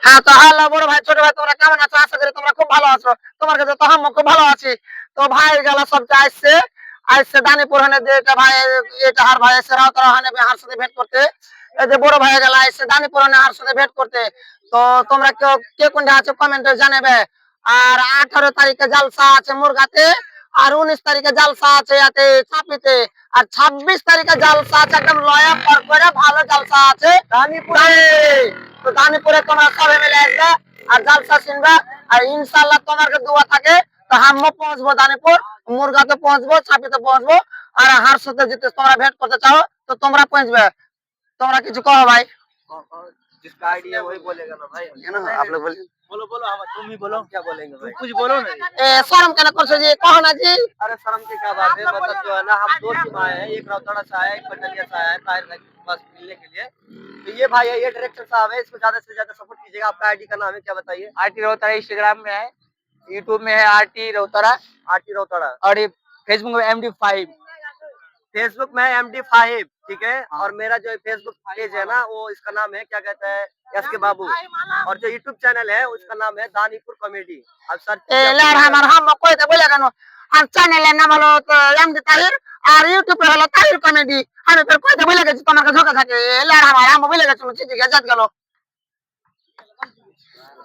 হ্যাঁ, তো হ্যালো বড় ভাই ছোট ভাই, তোমরা কেমন আছো? আশা করি তোমরা খুব ভালো আছো। তোমার কাছে তো আমি খুব ভালো আছি। তো ভাই গেলা সবকে আসছে আসছে দানিপুর হানে যে এটা ভাই, এটা হার ভাই এসে রাউতারা হানে হার সাথে ভেট করতে। এই যে বড় ভাই গেলা আসছে দানিপুর হানে হার সাথে ভেট করতে। তো তোমরা কেউ কে কোনটা আছো কমেন্টে জানাবে। আর 18 তারিখে জালসা আছে মুরগাতে, আর 19 তারিখে জালসা আছে ইয়াতে চাপিতে, আর 26 তারিখে জালসা আছে একদম লয়া পর করে ভালো জালসা আছে দানিপুরে। তো দানিপুরে তোমরা সবাই মিলে আসবে আর জালসা শুনবে। আর ইনশাআল্লাহ তোমার কাছে দোয়া থাকে তো আমিও পৌঁছবো দানিপুর, মুরগাতে পৌঁছবো, চাপিতে পৌঁছবো। আর হার সাথে যদি তোমরা ভেট করতে চাও তো তোমরা পৌঁছবে। তোমরা কিছু কहो भाई। जिसका आइडिया वही बोलेगा ना भाई। है ना, आप लोग बोलिए। बोलो बोलो, हम तुम ही बोलो, क्या बोलेंगे भाई? कुछ बोलो ना। शर्म कहना करछो जी, कहो ना जी। अरे शर्म की क्या बात है, मतलब जो है ना, हम दो टीम आए हैं, एक रौताड़ा से आया है, एक पटलिया से आया है ताहिर भाई के पास मिलने के लिए। तो ये भाई है, ये डायरेक्टर साहब है, इसको ज्यादा से ज्यादा सपोर्ट कीजिएगा। आपका आईडी का नाम है क्या बताइए? आरटी रोहतरा इंस्टाग्राम में है, यूट्यूब में है आरटी रोहतरा, आरटी रौताड़ा। और ये फेसबुक में MD5। फेसबुक में MD5, ठीक है। हाँ। और मेरा जो फेसबुक पेज है ना, वो इसका नाम है क्या कहते हैं, SK बाबू। और जो यूट्यूब चैनल है उसका नाम है दानीपुर कॉमेडी। आप सर्च লার আমার হাম কইতে বলে কেন। আর চ্যানেলের নাম হলো তো এমডি তাহির, আর ইউটিউবে হলো তাহির কমেডি। আমি ফের কইতে বলে গেছি তোমার কাছে ঝোঁকা থাকে। লার আমার হাম বলে গেছি, ঠিক আছে, গেল।